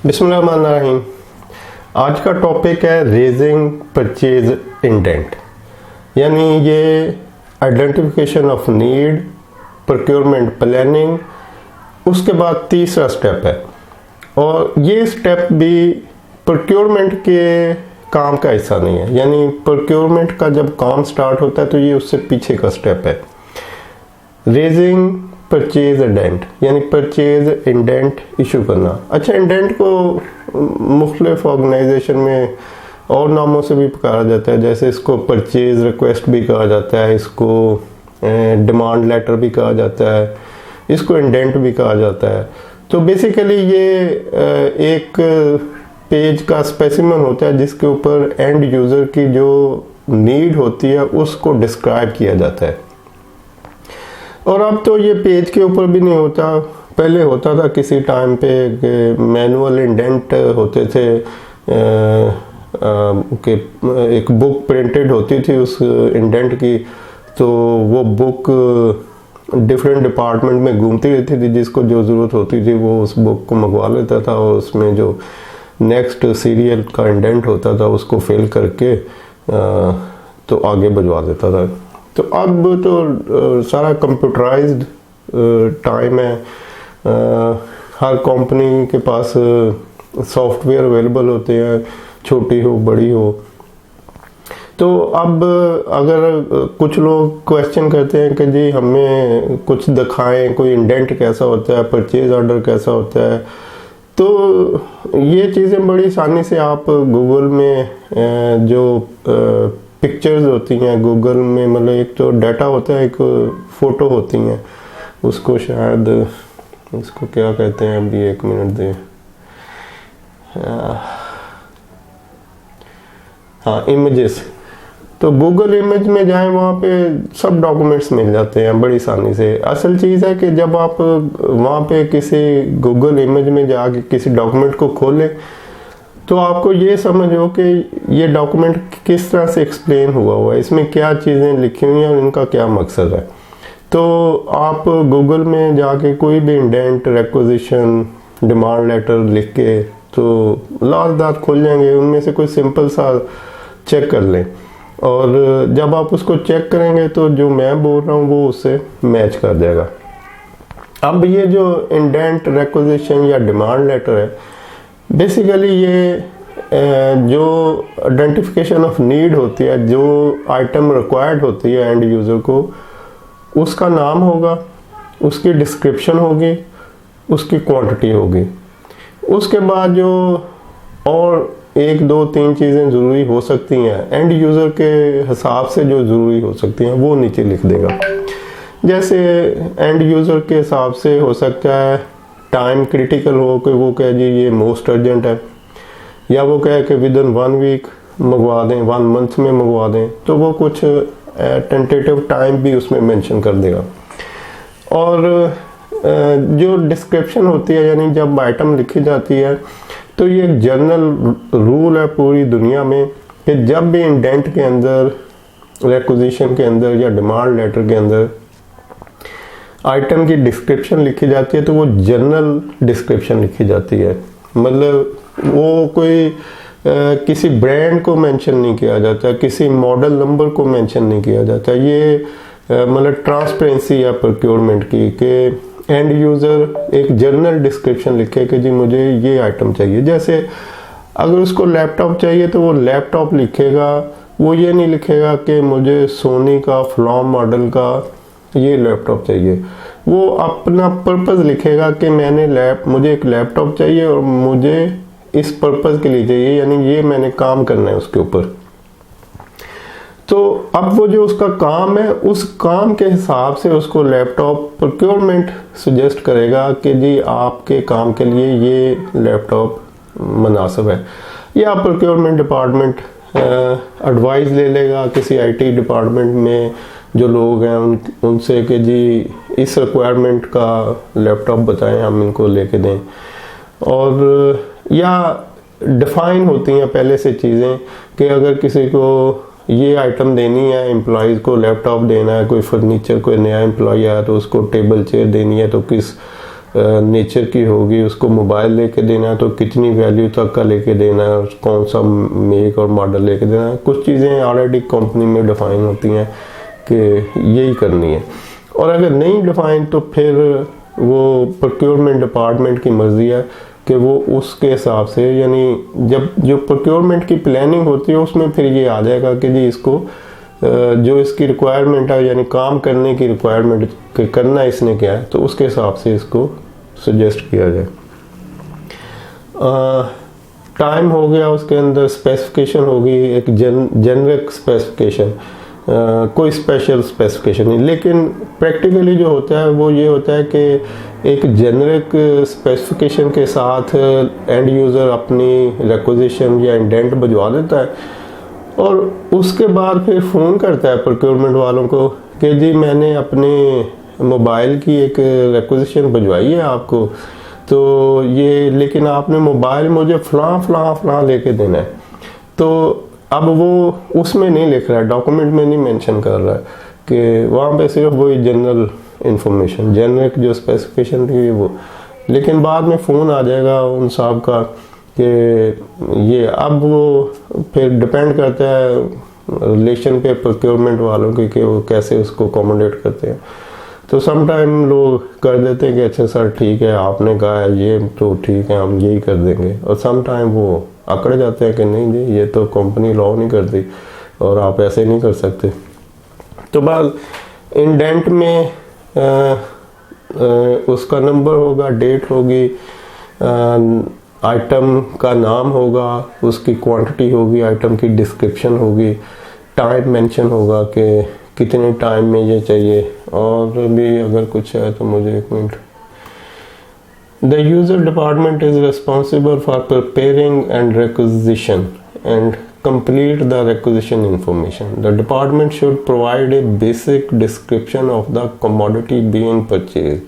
बिस्मिल्लाहिर्रहमानिर्रहीम। आज का टॉपिक है रेजिंग परचेज इंडेंट, यानी ये identification of need, procurement planning, उसके बाद तीसरा स्टेप है। और ये स्टेप भी प्रोक्योरमेंट के काम का हिस्सा नहीं है, यानी प्रोक्योरमेंट का जब काम स्टार्ट होता है तो ये उससे पीछे का स्टेप है। रेजिंग परचेज इंडेंट यानी परचेज इंडेंट इशू करना। अच्छा, इंडेंट को मुख्तलिफ ऑर्गेनाइजेशन में और नामों से भी पुकारा जाता है, जैसे इसको परचेज रिक्वेस्ट भी कहा जाता है, इसको डिमांड लेटर भी कहा जाता है, इसको इंडेंट भी कहा जाता है। तो बेसिकली ये एक पेज का स्पेसिमन होता है जिसके ऊपर एंड यूज़र की जो नीड होती है उसको डिस्क्राइब किया जाता है। और अब तो ये पेज के ऊपर भी नहीं होता, पहले होता था किसी टाइम पे मैनुअल इंडेंट होते थे कि एक बुक प्रिंटेड होती थी उस इंडेंट की, तो वो बुक डिफरेंट डिपार्टमेंट में घूमती रहती थी, जिसको जो ज़रूरत होती थी वो उस बुक को मंगवा लेता था और उसमें जो नेक्स्ट सीरियल का इंडेंट होता था उसको फिल करके तो आगे भिजवा देता था। तो अब तो सारा कंप्यूटराइज्ड टाइम है, हर कंपनी के पास सॉफ्टवेयर अवेलेबल होते हैं, छोटी हो बड़ी हो। तो अब अगर कुछ लोग क्वेश्चन करते हैं कि जी हमें कुछ दिखाएं, कोई इंडेंट कैसा होता है, परचेज ऑर्डर कैसा होता है, तो ये चीज़ें बड़ी आसानी से आप गूगल में जो पिक्चर्स होती हैं गूगल में, मतलब एक तो डाटा होता है, एक फ़ोटो होती हैं, उसको शायद इसको क्या कहते हैं, अभी एक मिनट दें, हाँ इमेजेस। तो गूगल इमेज में जाएं, वहाँ पे सब डॉक्यूमेंट्स मिल जाते हैं बड़ी आसानी से। असल चीज़ है कि जब आप वहाँ पे किसी गूगल इमेज में जाके किसी डॉक्यूमेंट को खोलें तो आपको ये समझो कि ये डॉक्यूमेंट किस तरह से एक्सप्लेन हुआ है, इसमें क्या चीज़ें लिखी हुई हैं और इनका क्या मकसद है। तो आप गूगल में जाके कोई भी इंडेंट, रिक्वेजिशन, डिमांड लेटर लिख के तो लाजदात खुल जाएंगे, उनमें से कोई सिंपल सा चेक कर लें और जब आप उसको चेक करेंगे तो जो मैं बोल रहा हूँ वो उससे मैच कर जाएगा। अब ये जो इंडेंट, रिक्वेजिशन या डिमांड लेटर है, बेसिकली ये जो आइडेंटिफिकेशन ऑफ नीड होती है, जो आइटम रिक्वायर्ड होती है एंड यूज़र को, उसका नाम होगा, उसकी डिस्क्रिप्शन होगी, उसकी क्वांटिटी होगी। उसके बाद जो और एक दो तीन चीज़ें ज़रूरी हो सकती हैं एंड यूज़र के हिसाब से, जो ज़रूरी हो सकती हैं वो नीचे लिख देगा। जैसे एंड यूज़र के हिसाब से हो सकता है टाइम क्रिटिकल हो, कि वो कहे जी ये मोस्ट अर्जेंट है, या वो कहे कि विद इन 1 वीक मंगवा दें, 1 मंथ में मंगवा दें, तो वो कुछ टेंटेटिव टाइम भी उसमें मेंशन कर देगा। और जो डिस्क्रिप्शन होती है, यानी जब आइटम लिखी जाती है, तो ये एक जनरल रूल है पूरी दुनिया में कि जब भी इंडेंट के अंदर, रिक्वेजिशन के अंदर या डिमांड लेटर के अंदर आइटम की डिस्क्रिप्शन लिखी जाती है तो वो जनरल डिस्क्रिप्शन लिखी जाती है। मतलब वो कोई किसी ब्रांड को मेंशन नहीं किया जाता, किसी मॉडल नंबर को मेंशन नहीं किया जाता। ये मतलब ट्रांसपेरेंसी या प्रोक्योरमेंट की कि एंड यूज़र एक जनरल डिस्क्रिप्शन लिखे कि जी मुझे ये आइटम चाहिए। जैसे अगर उसको लैपटॉप चाहिए तो वो लैपटॉप लिखेगा, वो ये नहीं लिखेगा कि मुझे सोनी का फ्लॉम मॉडल का ये लैपटॉप चाहिए। वो अपना पर्पज़ लिखेगा कि मुझे एक लैपटॉप चाहिए और मुझे इस पर्पज़ के लिए चाहिए, यानी ये मैंने काम करना है उसके ऊपर। तो अब वो जो उसका काम है, उस काम के हिसाब से उसको लैपटॉप प्रोक्योरमेंट सजेस्ट करेगा कि जी आपके काम के लिए ये लैपटॉप मुनासिब है। या प्रोक्योरमेंट डिपार्टमेंट एडवाइस ले लेगा किसी आईटी डिपार्टमेंट में जो लोग हैं उनसे कि जी इस रिक्वायरमेंट का लैपटॉप बताएं, हम इनको लेके दें। और या डिफ़ाइन होती हैं पहले से चीज़ें कि अगर किसी को ये आइटम देनी है, एम्प्लॉयज़ को लैपटॉप देना है, कोई फर्नीचर, कोई नया एम्प्लॉय आया तो उसको टेबल चेयर देनी है, तो किस नेचर की होगी, उसको मोबाइल लेके देना है तो कितनी वैल्यू तक का लेके देना है, कौन सा मेक और मॉडल लेके देना है, कुछ चीज़ें ऑलरेडी कंपनी में डिफाइन होती हैं कि यही करनी है। और अगर नहीं डिफाइन तो फिर वो प्रोक्योरमेंट डिपार्टमेंट की मर्जी है कि वो उसके हिसाब से, यानी जब जो प्रोक्योरमेंट की प्लानिंग होती है उसमें फिर ये आ जाएगा कि जी इसको जो इसकी रिक्वायरमेंट है, यानी काम करने की रिक्वायरमेंट करना इसने क्या है, तो उसके हिसाब से इसको सजेस्ट किया जाए। टाइम हो गया, उसके अंदर स्पेसिफिकेशन होगी, एक जेनरिक स्पेसिफिकेशन, कोई स्पेशल स्पेसिफिकेशन नहीं। लेकिन प्रैक्टिकली जो होता है वो ये होता है कि एक जेनरिक स्पेसिफिकेशन के साथ एंड यूज़र अपनी रिक्वेजिशन या इंडेंट भिजवा देता है और उसके बाद फिर फ़ोन करता है प्रोक्योरमेंट वालों को कि जी मैंने अपने मोबाइल की एक रिक्वेजिशन भिजवाई है आपको, तो ये लेकिन आपने मोबाइल मुझे फ़लाँ लेके देना है। तो अब वो उसमें नहीं लिख रहा है, डॉक्यूमेंट में नहीं मेंशन कर रहा है कि वहाँ पे सिर्फ वही जनरल इंफॉर्मेशन, जेनरिक जो स्पेसिफिकेशन थी वो। लेकिन बाद में फ़ोन आ जाएगा उन साहब का कि ये, अब वो फिर डिपेंड करता है रिलेशन पे प्रोक्योरमेंट वालों की कि वो कैसे उसको अकोमोडेट करते हैं। तो सम टाइम लोग कर देते हैं कि अच्छा सर ठीक है आपने कहा है ये तो ठीक है हम यही कर देंगे, और सम टाइम वो अकड़ जाते हैं कि नहीं जी ये तो कंपनी लॉ नहीं करती और आप ऐसे नहीं कर सकते। तो बाद इंडेंट में उसका नंबर होगा, डेट होगी, आइटम का नाम होगा, उसकी क्वांटिटी होगी, आइटम की डिस्क्रिप्शन होगी, टाइम मेंशन होगा कि कितने टाइम में ये चाहिए, और भी अगर कुछ है तो मुझे एक minute. The user department is responsible for preparing and requisition and complete the requisition information. The department should provide a basic description of the commodity being purchased.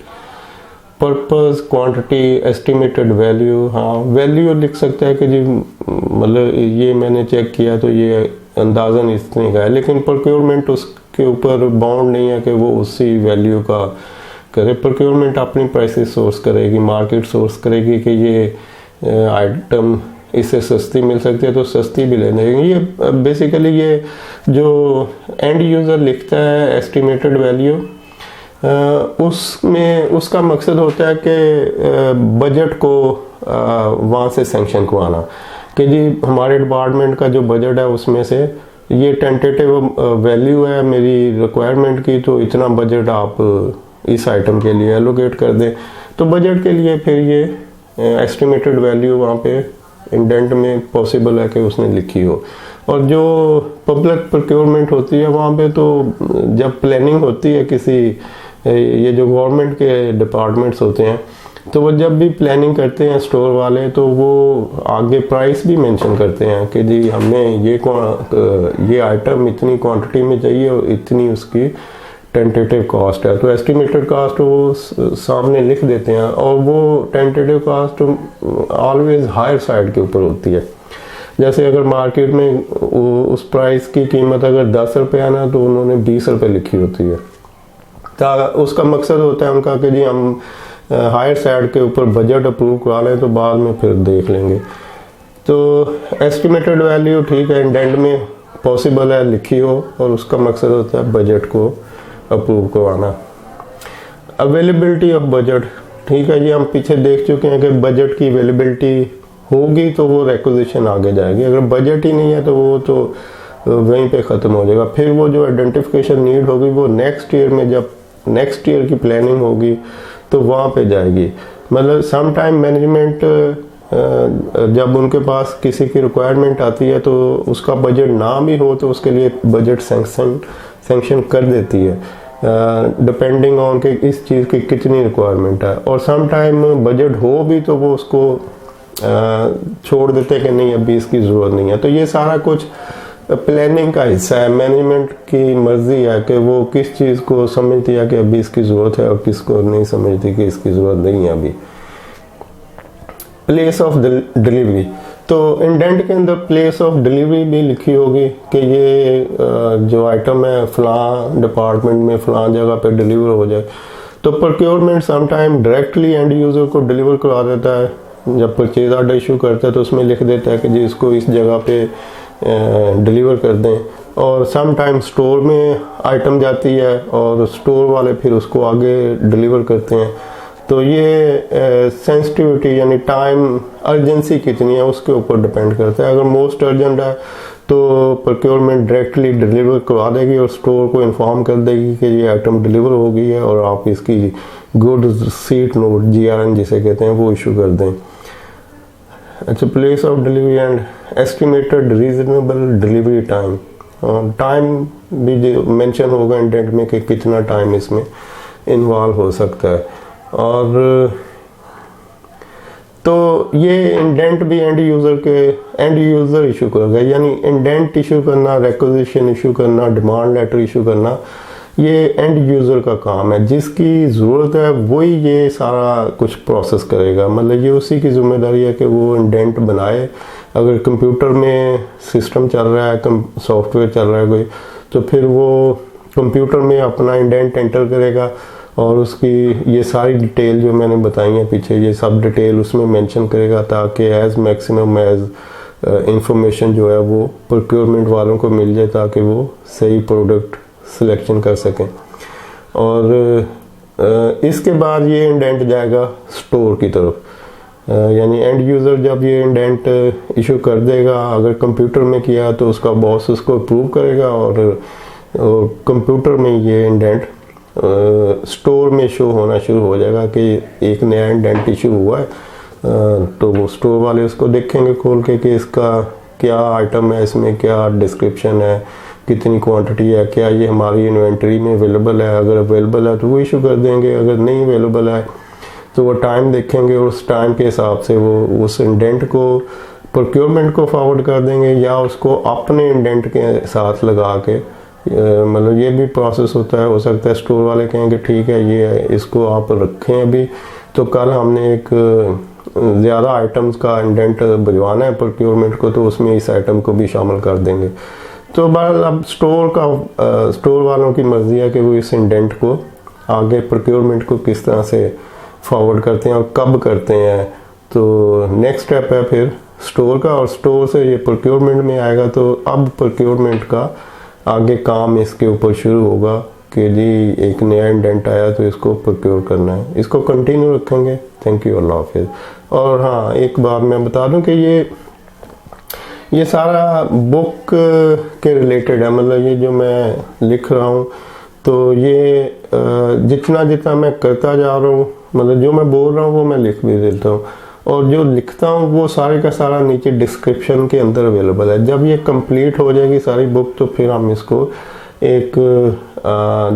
Purpose, quantity, estimated value, हाँ value लिख सकता है कि जी मतलब ये मैंने check किया तो ये अंदाज़न इतने का है, लेकिन प्रोक्योरमेंट उसके ऊपर बाउंड नहीं है कि वो उसी वैल्यू का करे। प्रोक्योरमेंट अपनी प्राइसेस सोर्स करेगी, मार्केट सोर्स करेगी कि ये आइटम इससे सस्ती मिल सकती है तो सस्ती भी ले लेंगे। ये बेसिकली ये जो एंड यूज़र लिखता है एस्टिमेटेड वैल्यू, उसमें उसका मकसद होता है कि बजट को वहाँ से सैंक्शन करवाना कि जी हमारे डिपार्टमेंट का जो बजट है उसमें से ये टेंटेटिव वैल्यू है मेरी रिक्वायरमेंट की, तो इतना बजट आप इस आइटम के लिए एलोकेट कर दें। तो बजट के लिए फिर ये एस्टिमेटेड वैल्यू वहाँ पे इंडेंट में पॉसिबल है कि उसने लिखी हो। और जो पब्लिक प्रोक्योरमेंट होती है वहाँ पे तो जब प्लानिंग होती है किसी, ये जो गवर्नमेंट के डिपार्टमेंट्स होते हैं तो वो जब भी प्लानिंग करते हैं स्टोर वाले तो वो आगे प्राइस भी मेंशन करते हैं कि जी हमें ये आइटम इतनी क्वांटिटी में चाहिए और इतनी उसकी टेंटेटिव कॉस्ट है। तो एस्टिमेटेड कॉस्ट वो सामने लिख देते हैं और वो tentative cost always higher side के ऊपर होती है। जैसे अगर मार्केट में उस प्राइस की कीमत अगर 10 रुपये है ना तो उन्होंने 20 रुपये लिखी होती है। तो उसका मकसद होता है उनका कि जी हम हायर साइड के ऊपर बजट अप्रूव करा लें तो बाद में फिर देख लेंगे। तो एस्टिमेटेड वैल्यू ठीक है इंडेंट में पॉसिबल है लिखी हो और उसका मकसद होता है बजट को अप्रूव करवाना। अवेलेबिलिटी ऑफ बजट, ठीक है जी हम पीछे देख चुके हैं कि बजट की अवेलेबिलिटी होगी तो वो रिक्वेजिशन आगे जाएगी, अगर बजट ही नहीं है तो वो तो वहीं पे ख़त्म हो जाएगा। फिर वो जो आइडेंटिफिकेशन नीड होगी वो नेक्स्ट ईयर में, जब नेक्स्ट ईयर की प्लानिंग होगी तो वहाँ पे जाएगी। मतलब सम टाइम मैनेजमेंट जब उनके पास किसी की रिक्वायरमेंट आती है तो उसका बजट ना भी हो तो उसके लिए बजट सैंक्शन कर देती है डिपेंडिंग ऑन के इस चीज़ की कितनी रिक्वायरमेंट है। और सम टाइम बजट हो भी तो वो उसको छोड़ देते हैं कि नहीं अभी इसकी ज़रूरत नहीं है। तो ये सारा कुछ प्लानिंग का हिस्सा है, मैनेजमेंट की मर्जी है कि वो किस चीज़ को समझती है कि अभी इसकी ज़रूरत है और किसको नहीं समझती कि इसकी ज़रूरत नहीं है अभी। प्लेस ऑफ डिलीवरी, तो इंडेंट के अंदर प्लेस ऑफ डिलीवरी भी लिखी होगी कि ये जो आइटम है फ़लाँ डिपार्टमेंट में फ़लाँ जगह पे डिलीवर हो जाए। तो procurement sometime directly end user को डिलीवर करवा देता है। जब परचेज ऑर्डर इशू करता है तो उसमें लिख देता है कि जी इसको इस जगह पे डिलीवर कर दें, और सम टाइम स्टोर में आइटम जाती है और स्टोर वाले फिर उसको आगे डिलीवर करते हैं। तो ये सेंसिटिविटी यानी टाइम अर्जेंसी कितनी है उसके ऊपर डिपेंड करता है। अगर मोस्ट अर्जेंट है तो प्रोक्योरमेंट डायरेक्टली डिलीवर करवा देगी और स्टोर को इन्फॉर्म कर देगी कि ये आइटम डिलीवर हो गई है और आप इसकी गुड्स रिसीट नोट GRN जिसे कहते हैं वो इशू कर दें। अच्छा, place of delivery and estimated reasonable delivery time, time भी मेंशन होगा इंडेंट में कि कितना टाइम इसमें इन्वॉल्व हो सकता है। और तो ये इंडेंट भी एंड यूज़र इशू करेगा, यानी इंडेंट इशू करना, रिक्वेजिशन इशू करना, डिमांड लेटर इशू करना, ये एंड यूज़र का काम है। जिसकी ज़रूरत है वही ये सारा कुछ प्रोसेस करेगा, मतलब ये उसी की जिम्मेदारी है कि वो इंडेंट बनाए। अगर कंप्यूटर में सिस्टम चल रहा है, सॉफ्टवेयर चल रहा है कोई, तो फिर वो कंप्यूटर में अपना इंडेंट एंटर करेगा और उसकी ये सारी डिटेल जो मैंने बताई है पीछे, ये सब डिटेल उसमें मेंशन करेगा ताकि एज मैक्सिमम एज इंफॉर्मेशन जो है वो प्रोक्योरमेंट वालों को मिल जाए ताकि वो सही प्रोडक्ट सिलेक्शन कर सकें। और इसके बाद ये इंडेंट जाएगा स्टोर की तरफ, यानी एंड यूज़र जब ये इंडेंट इशू कर देगा, अगर कंप्यूटर में किया तो उसका बॉस उसको अप्रूव करेगा और कंप्यूटर में ये इंडेंट स्टोर में शो होना शुरू हो जाएगा कि एक नया इंडेंट इशू हुआ है। तो वो स्टोर वाले उसको देखेंगे खोल के कि इसका क्या आइटम है, इसमें क्या डिस्क्रिप्शन है, कितनी क्वांटिटी है, क्या ये हमारी इन्वेंटरी में अवेलेबल है। अगर अवेलेबल है तो वो इशू कर देंगे, अगर नहीं अवेलेबल है तो वो टाइम देखेंगे और उस टाइम के हिसाब से वो उस इंडेंट को प्रोक्योरमेंट को फॉरवर्ड कर देंगे या उसको अपने इंडेंट के साथ लगा के, मतलब ये भी प्रोसेस होता है। हो सकता है स्टोर वाले कहेंगे ठीक है ये इसको आप रखें अभी, तो कल हमने एक ज़्यादा आइटम्स का इंडेंट भिजवाना है प्रोक्योरमेंट को, तो उसमें इस आइटम को भी शामिल कर देंगे। तो बहरहाल अब स्टोर वालों की मर्ज़ी है कि वो इस इंडेंट को आगे प्रोक्योरमेंट को किस तरह से फॉरवर्ड करते हैं और कब करते हैं। तो नेक्स्ट स्टेप है फिर स्टोर का, और स्टोर से ये प्रोक्योरमेंट में आएगा। तो अब प्रोक्योरमेंट का आगे काम इसके ऊपर शुरू होगा कि जी एक नया इंडेंट आया तो इसको प्रोक्योर करना है, इसको कंटिन्यू रखेंगे। थैंक यू, अल्लाह हाफिज़। और हाँ, एक बात मैं बता दूं कि ये सारा बुक के रिलेटेड है, मतलब ये जो मैं लिख रहा हूँ तो ये जितना जितना मैं करता जा रहा हूँ, मतलब जो मैं बोल रहा हूँ वो मैं लिख भी देता हूँ, और जो लिखता हूँ वो सारे का सारा नीचे डिस्क्रिप्शन के अंदर अवेलेबल है। जब ये कंप्लीट हो जाएगी सारी बुक तो फिर हम इसको एक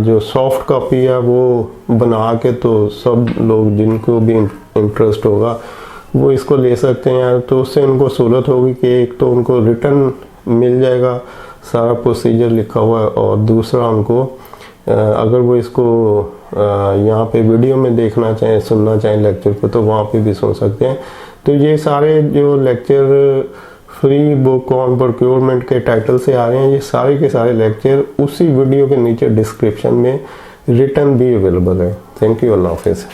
जो सॉफ्ट कॉपी है वो बना के, तो सब लोग जिनको भी इंटरेस्ट होगा वो इसको ले सकते हैं। तो उससे उनको सहूलत होगी कि एक तो उनको रिटर्न मिल जाएगा, सारा प्रोसीजर लिखा हुआ है, और दूसरा उनको अगर वो इसको यहाँ पे वीडियो में देखना चाहें, सुनना चाहें लेक्चर को, तो वहाँ पे भी सुन सकते हैं। तो ये सारे जो lecture free book on procurement के टाइटल से आ रहे हैं, ये सारे के सारे लेक्चर उसी वीडियो के नीचे डिस्क्रिप्शन में रिटर्न भी अवेलेबल है। थैंक यू, अल्लाह हाफिज़।